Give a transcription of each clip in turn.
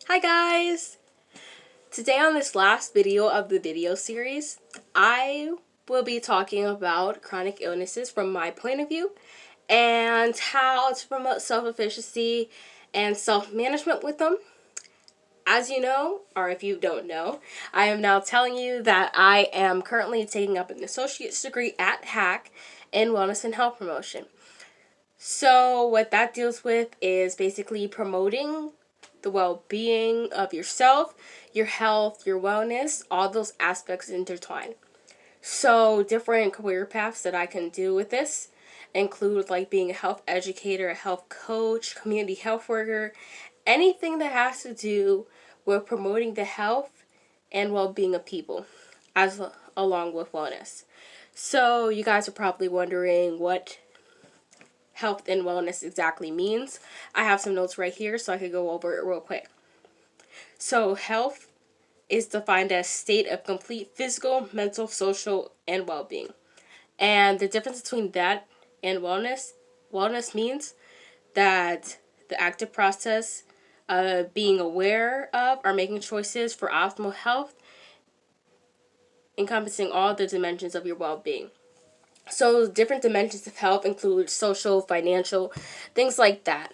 Hi guys! Today on this last video of the video series, I will be talking about chronic illnesses from my point of view and how to promote self-efficacy and self-management with them. As you know, or if you don't know, I am now telling you that I am currently taking up an associate's degree at HAC in wellness and health promotion. So what that deals with is basically promoting the well-being of yourself, your health, your wellness, all those aspects intertwine. So different career paths that I can do with this include like being a health educator, a health coach, community health worker, anything that has to do with promoting the health and well-being of people along with wellness. So you guys are probably wondering what health and wellness exactly means. I have some notes right here so I could go over it real quick. So health is defined as state of complete physical, mental, social, and well-being. And the difference between that and wellness means that the active process of being aware of or making choices for optimal health, encompassing all the dimensions of your well-being. So different dimensions of health include social, financial, things like that.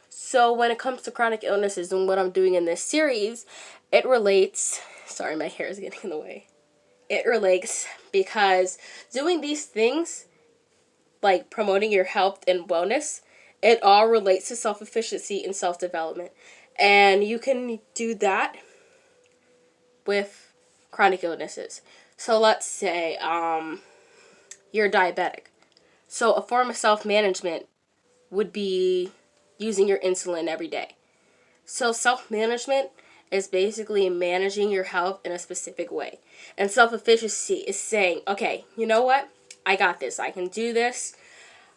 So when it comes to chronic illnesses and what I'm doing in this series, it relates, sorry, my hair is getting in the way. It relates because doing these things, like promoting your health and wellness, it all relates to self-efficacy and self-development. And you can do that with chronic illnesses. So let's say, you're diabetic. So a form of self-management would be using your insulin every day. So self-management is basically managing your health in a specific way. And self-efficacy is saying, okay, you know what? I got this. I can do this.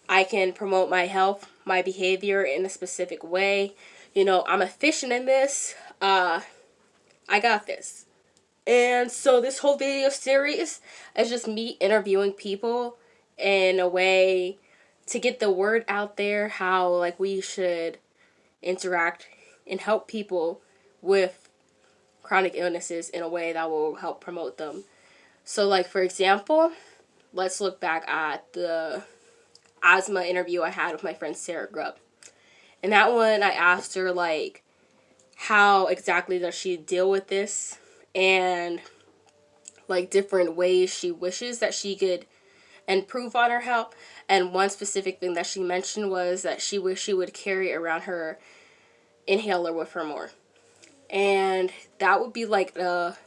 I can promote my health, my behavior in a specific way. You know, I'm efficient in this. I got this. And so this whole video series is just me interviewing people in a way to get the word out there how like we should interact and help people with chronic illnesses in a way that will help promote them. So like for example, let's look back at the asthma interview I had with my friend Sarah Grubb. In that one I asked her like how exactly does she deal with this and like different ways she wishes that she could improve on her health. And one specific thing that she mentioned was that she wished she would carry around her inhaler with her more. And that would be like a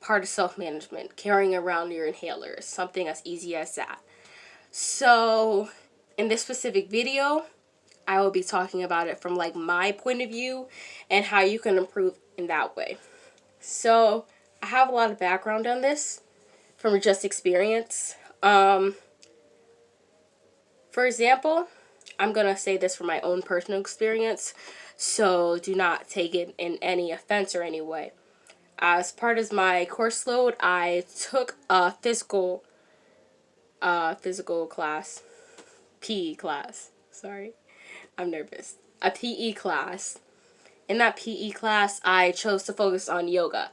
part of self-management, carrying around your inhaler, something as easy as that. So in this specific video, I will be talking about it from like my point of view and how you can improve in that way. So I have a lot of background on this from just experience. For example, I'm going to say this from my own personal experience, so do not take it in any offense or any way. As part of my course load, I took a physical class, PE class, sorry, I'm nervous, a PE class. In that PE class, I chose to focus on yoga.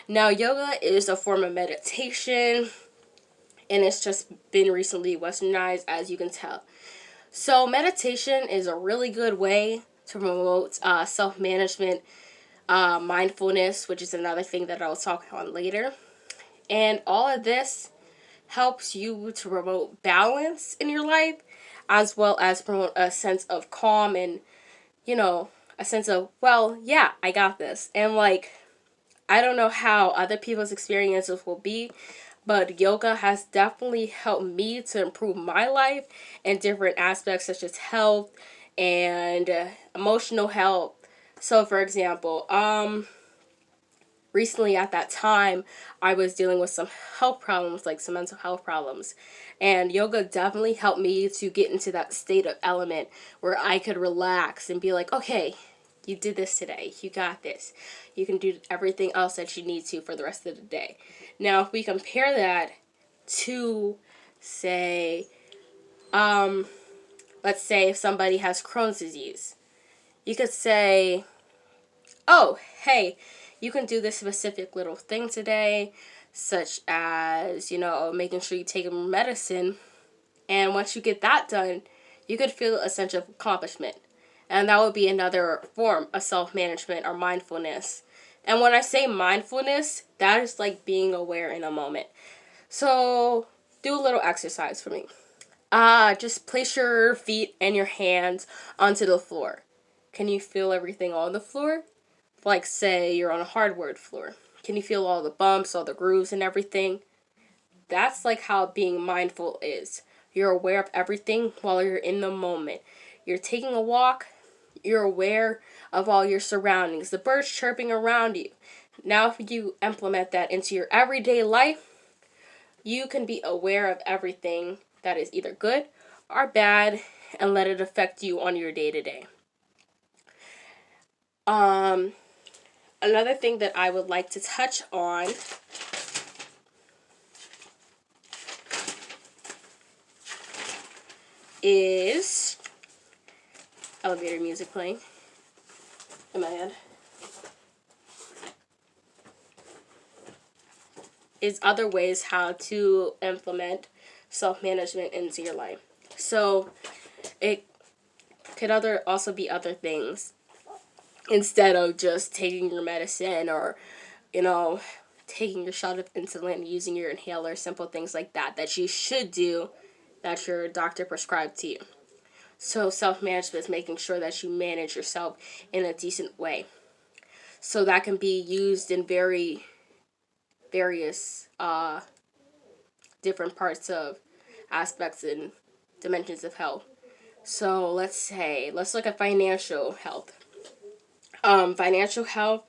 Now, yoga is a form of meditation, and it's just been recently westernized, as you can tell. So meditation is a really good way to promote self-management, mindfulness, which is another thing that I'll talk on later. And all of this helps you to promote balance in your life, as well as promote a sense of calm and, you know, a sense of, well, yeah, I got this. And like, I don't know how other people's experiences will be, but yoga has definitely helped me to improve my life in different aspects such as health and emotional health. So for example, recently at that time, I was dealing with some health problems, like some mental health problems. And yoga definitely helped me to get into that state of element where I could relax and be like, okay, you did this today. You got this. You can do everything else that you need to for the rest of the day. Now, if we compare that to, say, let's say if somebody has Crohn's disease, you could say, oh, hey, you can do this specific little thing today, such as, making sure you take your medicine. And once you get that done, you could feel a sense of accomplishment. And that would be another form of self-management or mindfulness. And when I say mindfulness, that is like being aware in a moment. So do a little exercise for me. Just place your feet and your hands onto the floor. Can you feel everything on the floor? Like, say you're on a hardwood floor. Can you feel all the bumps, all the grooves and everything? That's like how being mindful is. You're aware of everything while you're in the moment. You're taking a walk, you're aware of all your surroundings, the birds chirping around you. Now, if you implement that into your everyday life, you can be aware of everything that is either good or bad and let it affect you on your day-to-day. Another thing that I would like to touch on is elevator music playing in my head. Is other ways how to implement self-management into your life. So it could also be other things instead of just taking your medicine or, taking your shot of insulin, using your inhaler, simple things like that you should do that your doctor prescribed to you. So self-management is making sure that you manage yourself in a decent way. So that can be used in various different parts of aspects and dimensions of health. So let's look at financial health. Financial health,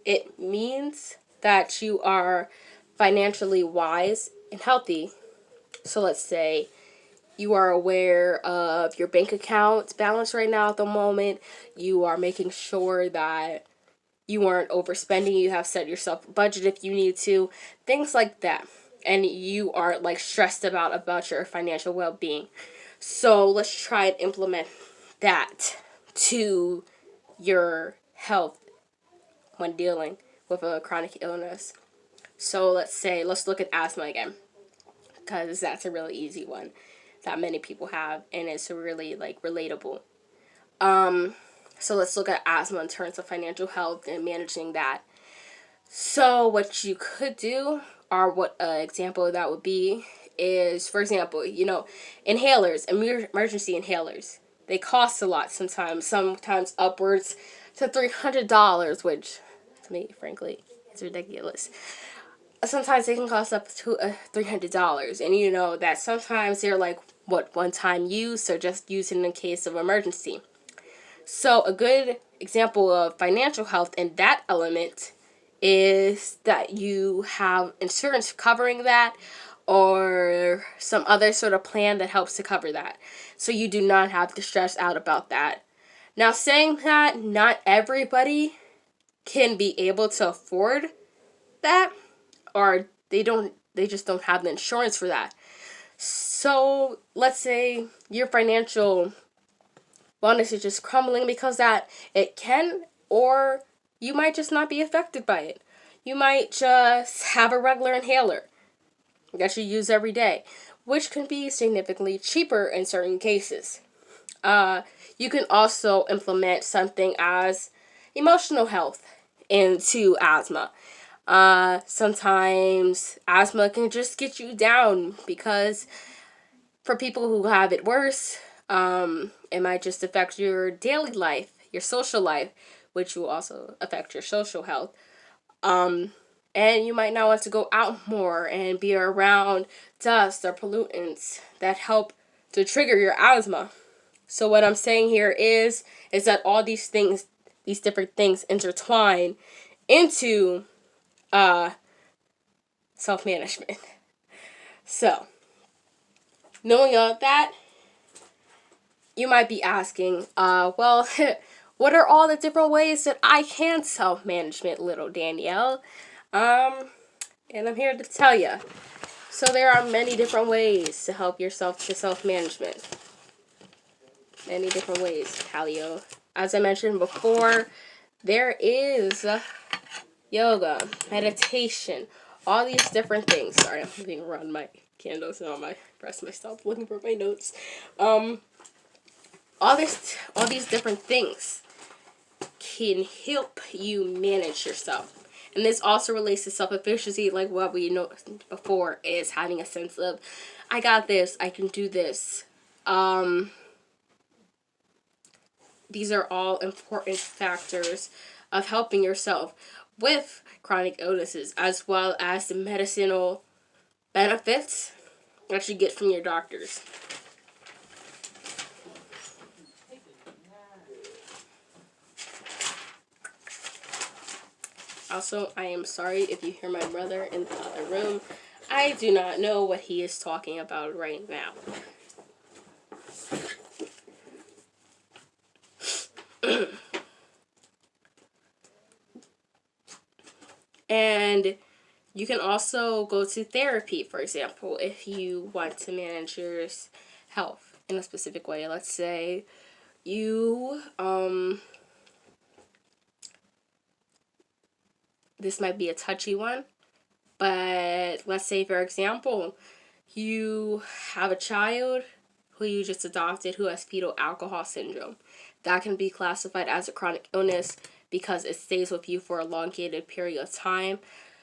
it means that you are financially wise and healthy. So let's say you are aware of your bank account balance right now at the moment. You are making sure that you aren't overspending. You have set yourself a budget if you need to. Things like that. And you aren't like stressed about your financial well-being. So let's try and implement that to your health when dealing with a chronic illness. So let's look at asthma again, because that's a really easy one that many people have, and it's really like relatable. So let's look at asthma in terms of financial health and managing that. So what you could do, or what an example of that would be, is, for example, inhalers, emergency inhalers. They cost a lot sometimes upwards to $300, which to me, frankly, is ridiculous. Sometimes they can cost up to $300, and that sometimes they're like, one-time use, or just used in case of emergency. So a good example of financial health in that element is that you have insurance covering that, or some other sort of plan that helps to cover that, so you do not have to stress out about that. Now, saying that, not everybody can be able to afford that, or they just don't have the insurance for that. So let's say your financial wellness is just crumbling because that it can, or you might just not be affected by it. You might just have a regular inhaler that you use every day, which can be significantly cheaper in certain cases. You can also implement something as emotional health into asthma. Sometimes asthma can just get you down, because for people who have it worse, it might just affect your daily life, your social life, which will also affect your social health. And you might not want to go out more and be around dust or pollutants that help to trigger your asthma. So what I'm saying here is that all these different things intertwine into self-management. So, knowing all that, you might be asking, well, what are all the different ways that I can self-management, little Danielle? And I'm here to tell you. So there are many different ways to help yourself to self-management. Many different ways, Calio. As I mentioned before, There is yoga, meditation, all these different things. Sorry, I'm moving around my candles and on my press myself looking for my notes. All these different things can help you manage yourself. And this also relates to self-efficiency, like what we know before, is having a sense of, I got this, I can do this. These are all important factors of helping yourself with chronic illnesses, as well as the medicinal benefits that you get from your doctors. Also, I am sorry if you hear my brother in the other room. I do not know what he is talking about right now. And you can also go to therapy, for example, if you want to manage your health in a specific way. Let's say you, this might be a touchy one, but let's say, for example, you have a child who you just adopted who has fetal alcohol syndrome. That can be classified as a chronic illness because it stays with you for a elongated period of time,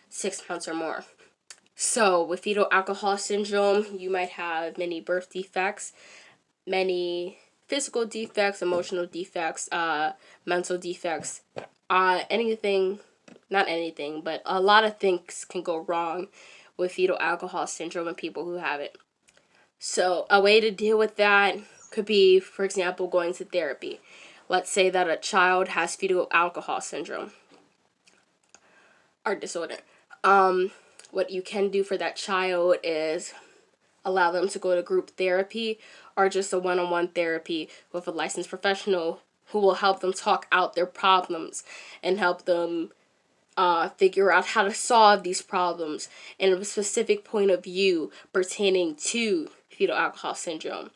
6 months or more. So with fetal alcohol syndrome, you might have many birth defects, many physical defects, emotional defects, mental defects, anything, not anything, but a lot of things can go wrong with fetal alcohol syndrome in people who have it. So a way to deal with that could be, for example, going to therapy. Let's say that a child has fetal alcohol syndrome or disorder. What you can do for that child is allow them to go to group therapy or just a one-on-one therapy with a licensed professional who will help them talk out their problems and help them figure out how to solve these problems in a specific point of view pertaining to fetal alcohol syndrome.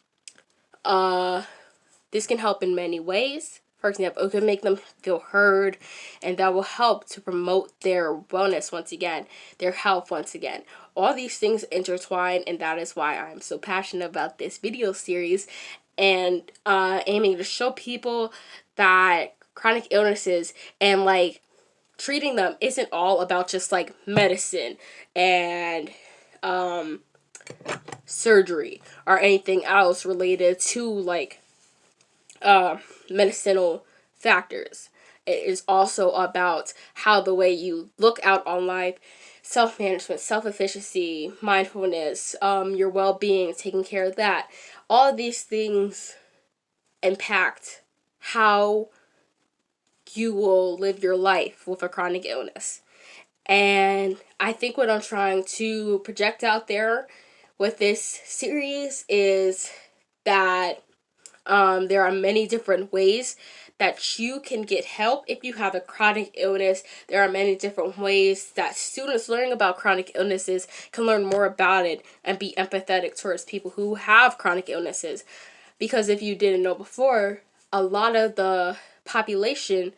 This can help in many ways. For example, it can make them feel heard, and that will help to promote their wellness once again, their health once again. All these things intertwine, and that is why I'm so passionate about this video series and aiming to show people that chronic illnesses and like treating them isn't all about just like medicine and surgery or anything else related to like medicinal factors. It is also about how the way you look out on life, self-management, self-efficiency, mindfulness, your well-being, taking care of that. All of these things impact how you will live your life with a chronic illness. And I think what I'm trying to project out there with this series is that there are many different ways that you can get help if you have a chronic illness. There are many different ways that students learning about chronic illnesses can learn more about it and be empathetic towards people who have chronic illnesses. Because if you didn't know before, a lot of the population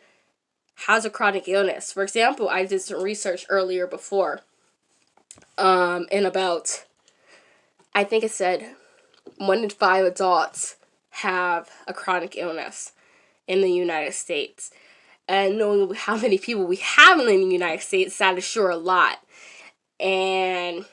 has a chronic illness. For example, I did some research earlier before, and about, I think it said 1 in 5 adults have a chronic illness in the United States. And knowing how many people we have in the United States, that is sure a lot. And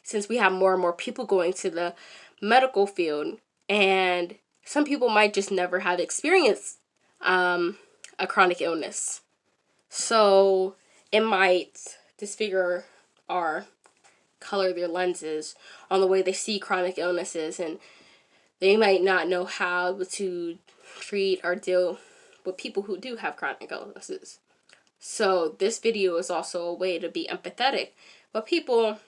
since we have more and more people going to the medical field, and some people might just never have experienced a chronic illness. So it might disfigure or color their lenses on the way they see chronic illnesses, and they might not know how to treat or deal with people who do have chronic illnesses. So this video is also a way to be empathetic with people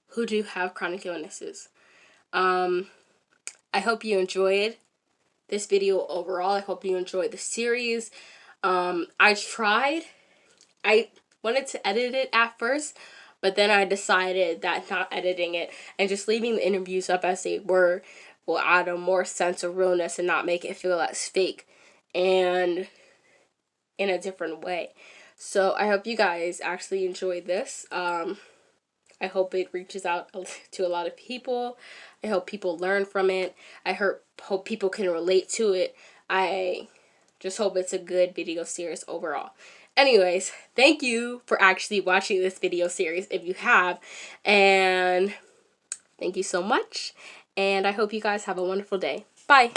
who do have chronic illnesses. I hope you enjoyed this video overall. I hope you enjoyed the series. I wanted to edit it at first, but then I decided that not editing it and just leaving the interviews up as they were will add a more sense of realness and not make it feel as fake. And in a different way. So I hope you guys actually enjoy this. I hope it reaches out to a lot of people. I hope people learn from it. I hope people can relate to it. I just hope it's a good video series overall. Anyways, thank you for actually watching this video series if you have. And thank you so much. And I hope you guys have a wonderful day. Bye.